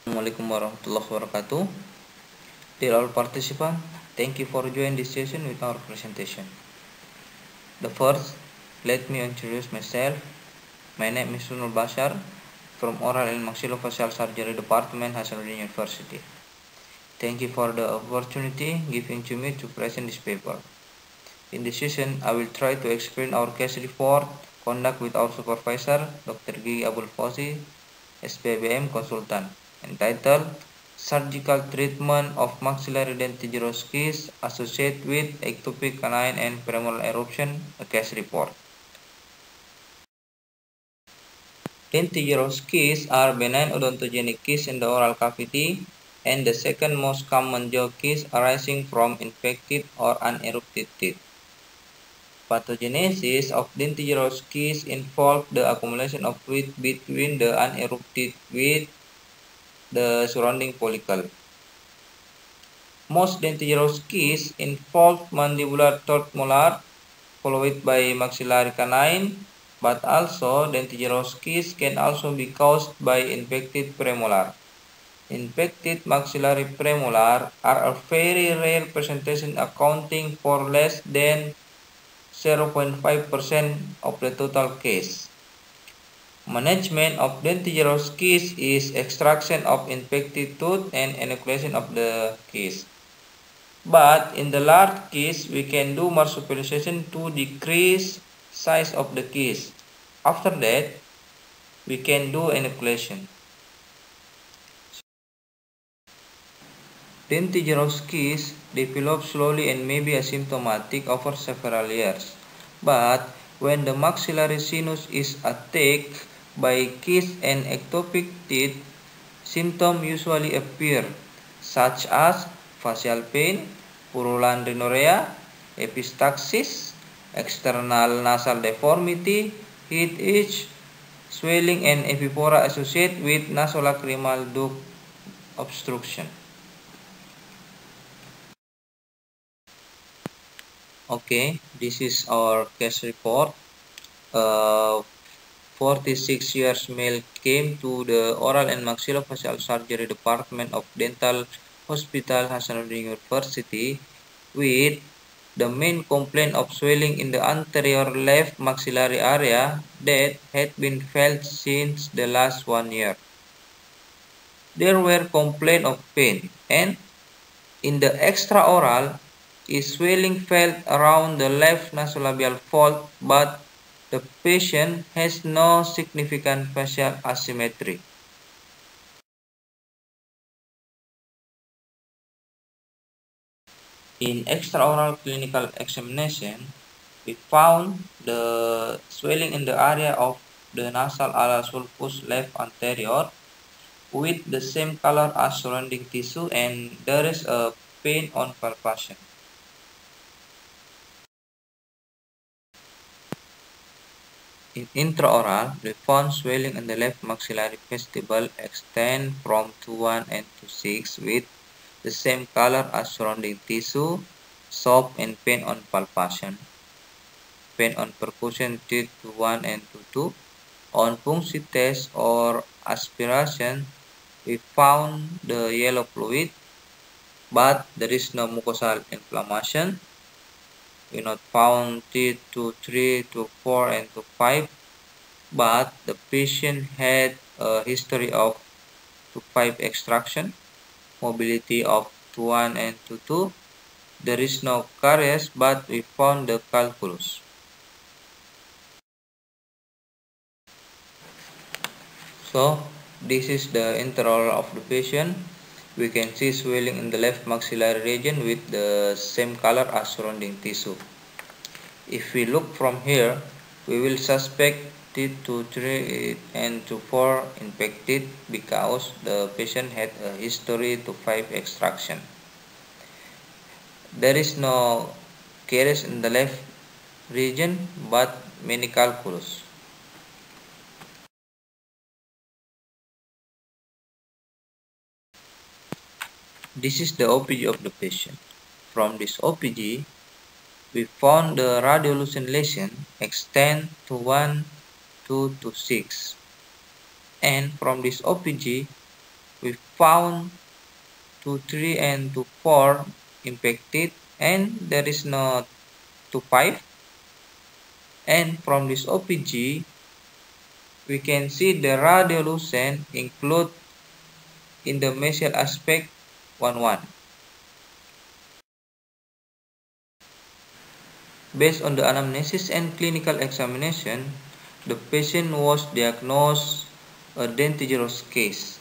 Assalamualaikum warahmatullahi wabarakatuh. Dear all participants, thank you for joining this session with our presentation. The first, let me introduce myself. My name is Sunul Bashar from Oral and Maxillofacial Surgery Department, Hasanuddin University. Thank you for the opportunity given to me to present this paper. In this session, I will try to explain our case report conduct with our supervisor, Dr. Gigi Abul Fauzi, SPBM Consultant, entitled Surgical Treatment of Maxillary Dentigeroscopy Associated with Ectopic Canine and Premolar Eruption, a case report. Dentigeroscopies are benign odontogenic cases in the oral cavity and the second most common jaw case arising from infected or unerupted teeth. Pathogenesis of dentigeroscopes involve the accumulation of fluid between the unerupted with the surrounding follicle. Most dentigeroscopes involve mandibular third molar followed by maxillary canine, but also dentigeroscopes can also be caused by infected premolar. Infected maxillary premolar are a very rare presentation accounting for less than 0.5% of the total case. Management of dentigeroscopes is extraction of infected tooth and inoculation of the case. But in the large case, we can do marsupialization to decrease size of the case. After that, we can do inoculation. Dentigeroscopes develop slowly and may be asymptomatic over several years. But when the maxillary sinus is attacked by case and ectopic teeth, symptoms usually appear, such as facial pain, purulent rhinorrhea, epistaxis, external nasal deformity, heat itch, swelling, and epiphora associated with nasolacrimal duct obstruction. Okay, this is our case report. 46 years male came to the oral and maxillofacial surgery department of Dental Hospital Hasanuddin University with the main complaint of swelling in the anterior left maxillary area that had been felt since the last 1 year. There were complaints of pain, and in the extraoral is swelling felt around the left nasolabial fold, but the patient has no significant facial asymmetry. In extraoral clinical examination, we found the swelling in the area of the nasal ala sulcus left anterior with the same color as surrounding tissue, and there is a pain on palpation. In intraoral, we found swelling in the left maxillary vestibule extend from T1 and T6 with the same color as surrounding tissue, soft and pain on palpation. Pain on percussion teeth T1 and T2. On puncture test or aspiration, we found the yellow fluid, but there is no mucosal inflammation. We not found T23, T4, and T5, but the patient had a history of T5 extraction, mobility of T1 and T2. There is no caries, but we found the calculus. So this is the intraoral of the patient. We can see swelling in the left maxillary region with the same color as surrounding tissue. If we look from here, we will suspect T23 and T4 infected because the patient had a history T5 extraction. There is no caries in the left region but many calculus. This is the OPG of the patient. From this OPG, we found the radiolucent lesion extend to 1, 2 to 6. And from this OPG, we found tooth 3 and tooth 4 impacted, and there is no tooth 5. And from this OPG, we can see the radiolucent include in the mesial aspect 1-1. Based on the anamnesis and clinical examination, the patient was diagnosed a dentigerous case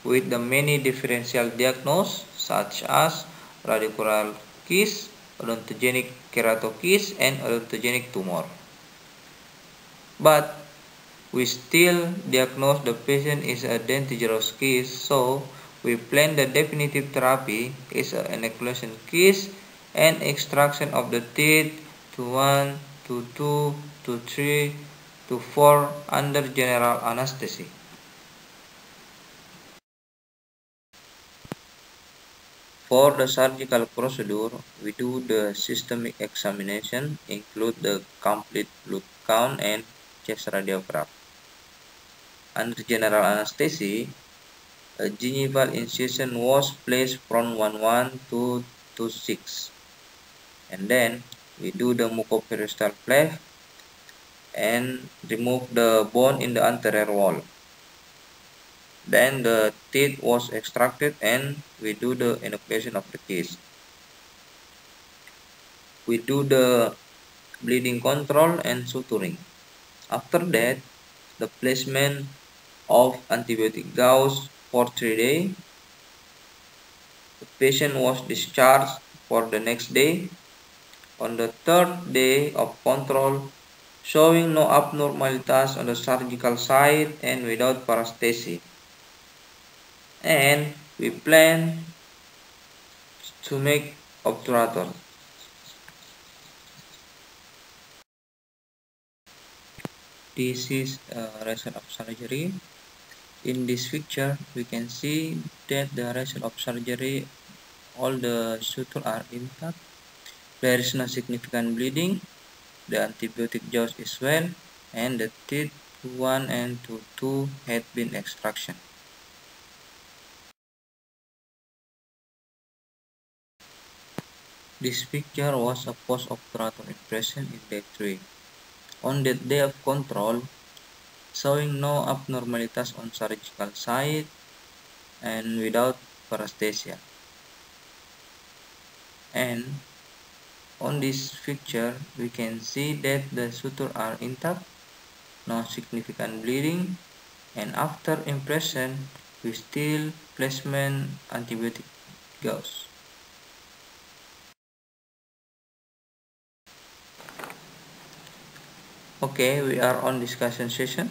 with the many differential diagnoses such as radicular cyst, odontogenic keratocyst, and odontogenic tumor. But we still diagnose the patient is a dentigerous cyst, so we plan the definitive therapy is an enclusion cyst and extraction of the teeth to 1, to 2, to 3, to 4 under general anesthesia. For the surgical procedure, we do the systemic examination, include the complete blood count and chest radiograph. Under general anesthesia, a gingival incision was placed from 1-1 to 2-6. And then we do the mucoperiosteal flap and remove the bone in the anterior wall. Then the teeth was extracted and we do the enucleation of the case. We do the bleeding control and suturing. After that, the placement of antibiotic gauze for 3 days. The patient was discharged for the next day. On the third day of control, showing no abnormalities on the surgical side and without paresthesia. And we plan to make obturator. This is a result of surgery. In this picture, we can see that the result of surgery, all the suture are intact. There is no significant bleeding. The antibiotic dose is well, and the teeth 1 and 2 had been extraction. This picture was a post-operative impression in day 3. On the day of control, showing no abnormalities on surgical side and without paresthesia. And on this picture, we can see that the suture are intact, no significant bleeding, and after impression, we still placement antibiotic gauze. Okay, we are on discussion session.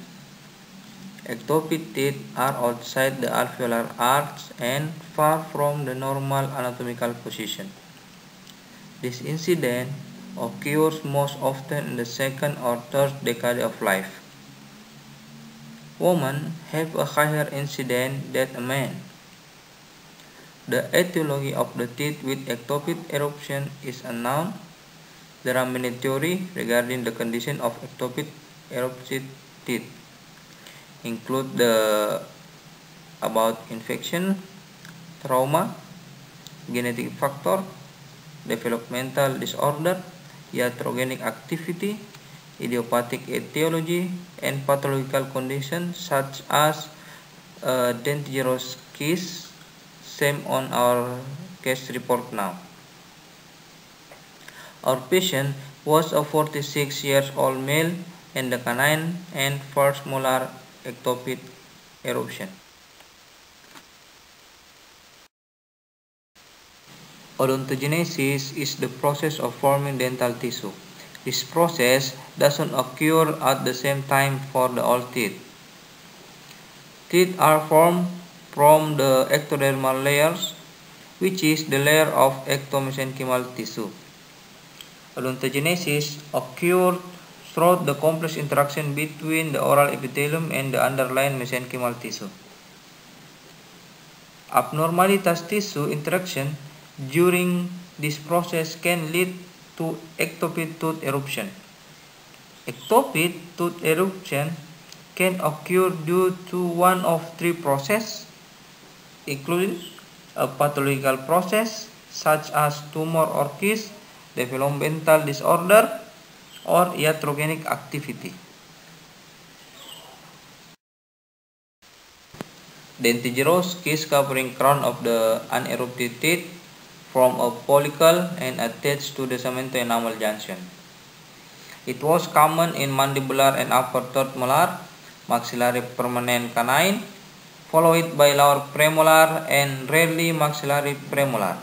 Ectopic teeth are outside the alveolar arch and far from the normal anatomical position. This incident occurs most often in the second or third decade of life. Women have a higher incidence than a man. The etiology of the teeth with ectopic eruption is unknown. There are many theories regarding the condition of ectopic erupted teeth, include about infection, trauma, genetic factor, developmental disorder, iatrogenic activity, idiopathic etiology, and pathological conditions such as dentigerous cyst, same on our case report now. Our patient was a 46 years old male and the canine and first molar ectopic eruption. Odontogenesis is the process of forming dental tissue. This process doesn't occur at the same time for the all teeth. Teeth are formed from the ectodermal layers, which is the layer of ectomesenchymal tissue. Odontogenesis occurs through the complex interaction between the oral epithelium and the underlying mesenchymal tissue. Abnormalities tissue interaction during this process can lead to ectopic tooth eruption. Ectopic tooth eruption can occur due to one of three processes. including a pathological process such as tumor or cyst, developmental disorder, or iatrogenic activity. Dentigerous cyst covering crown of the unerupted teeth form a follicle and attached to the cemento enamel junction. It was common in mandibular and upper third molar, maxillary permanent canine, followed by lower premolar and rarely maxillary premolar.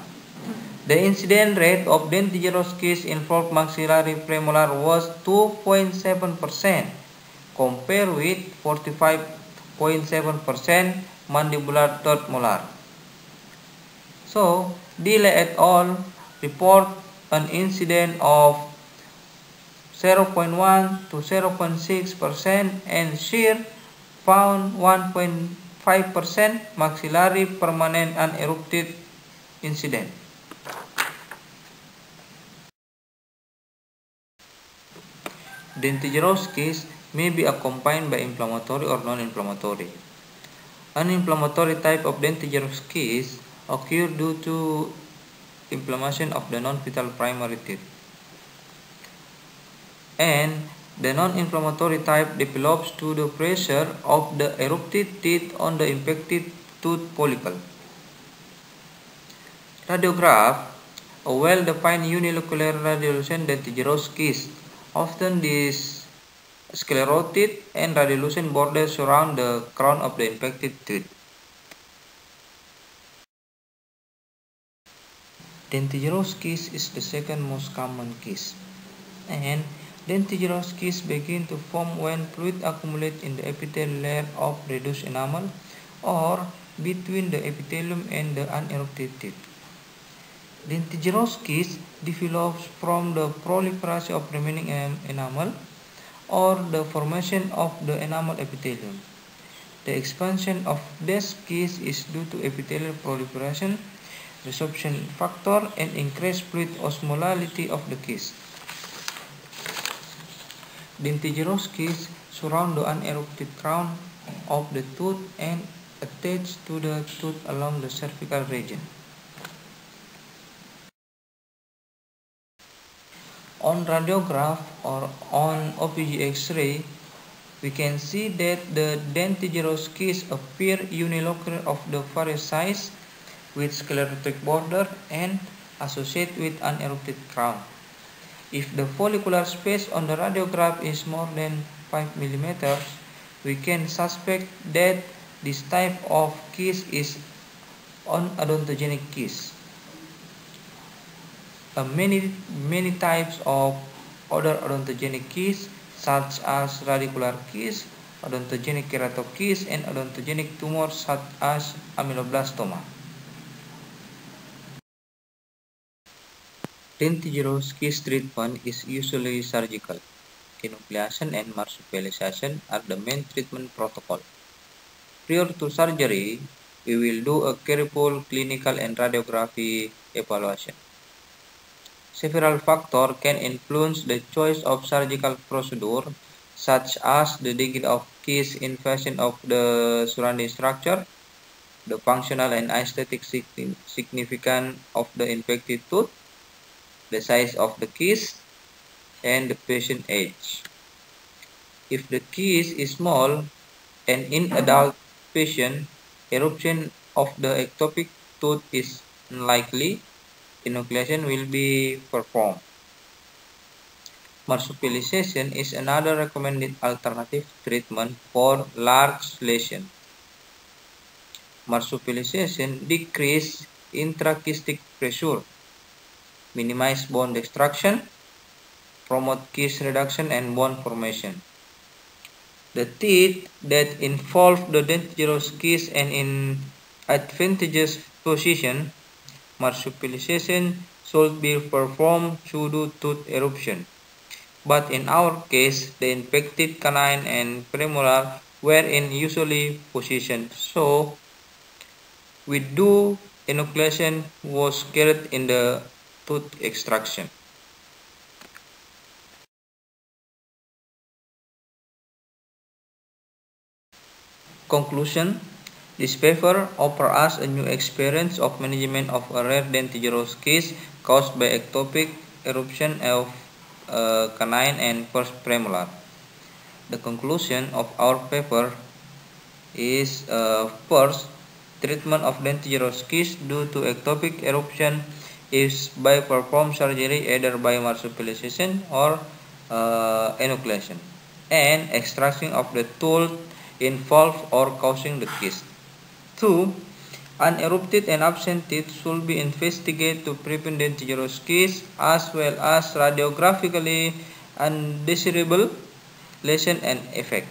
The incidence rate of dentigerous cyst involved maxillary premolar was 2.7% compared with 45.7% mandibular third molar. So, Dile et al. Report an incidence of 0.1 to 0.6% and Scheer found 1.5% maxillary permanent unerupted incident. Dentigerous cyst may be accompanied by inflammatory or non-inflammatory. An inflammatory type of dentigerous cyst occurs due to inflammation of the non-vital primary teeth, and the non-inflammatory type develops to the pressure of the erupted teeth on the infected tooth follicle. Radiograph, a well-defined unilocular radiolucent dentigerous cyst. Often these sclerotic and radiolucent borders surround the crown of the infected tooth. Dentigerous cyst is the second most common cyst, and dentigerous cysts begin to form when fluid accumulates in the epithelial layer of reduced enamel or between the epithelium and the unerupted teeth. Dentigerous cyst develops from the proliferation of remaining enamel or the formation of the enamel epithelium. The expansion of this cyst is due to epithelial proliferation, resorption factor, and increased fluid osmolality of the cyst. Dentigerous cysts surround the unerupted crown of the tooth and attach to the tooth along the cervical region. On radiograph or on OPG X-ray, we can see that the dentigerous cysts appear unilocular of the various size with sclerotic border and associated with unerupted crown. If the follicular space on the radiograph is more than 5 mm, we can suspect that this type of cyst is an odontogenic cyst. Many types of other odontogenic cysts such as radicular cysts, odontogenic keratocysts, and odontogenic tumors such as ameloblastoma. Dentigerous cyst treatment is usually surgical. Enucleation and marsupialization are the main treatment protocol. Prior to surgery, we will do a careful clinical and radiography evaluation. Several factors can influence the choice of surgical procedure, such as the degree of cyst invasion of the surrounding structure, the functional and aesthetic significance of the infected tooth, the size of the cyst, and the patient age. If the cyst is small and in adult patient, eruption of the ectopic tooth is unlikely. Enucleation will be performed. Marsupialization is another recommended alternative treatment for large lesions. Marsupialization decreases intracystic pressure, minimize bone destruction, promote cyst reduction and bone formation. The teeth that involve the dentigerous cyst and in advantageous position, marsupialization should be performed pseudo-tooth eruption. But in our case, the infected canine and premolar were in usually position, so we do enucleation was carried in the tooth extraction. Conclusion: This paper offers us a new experience of management of a rare dentigerous case caused by ectopic eruption of canine and first premolar. The conclusion of our paper is first, treatment of dentigerous case due to ectopic eruption is by perform surgery either by marsupialization or enucleation and extraction of the tooth involved or causing the cyst. 2. Unerupted and absent teeth should be investigated to prevent dentigerous case as well as radiographically undesirable lesion and effect.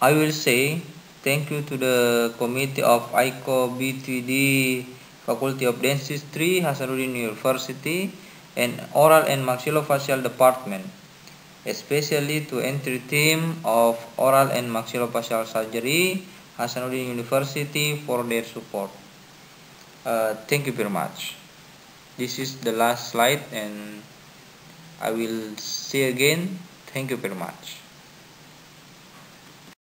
I will say thank you to the committee of ICO BTD Faculty of Dentistry, Hasanuddin University, and Oral and Maxillofacial Department, especially to entry team of Oral and Maxillofacial Surgery, Hasanuddin University for their support. Thank you very much. This is the last slide and I will see again. Thank you very much.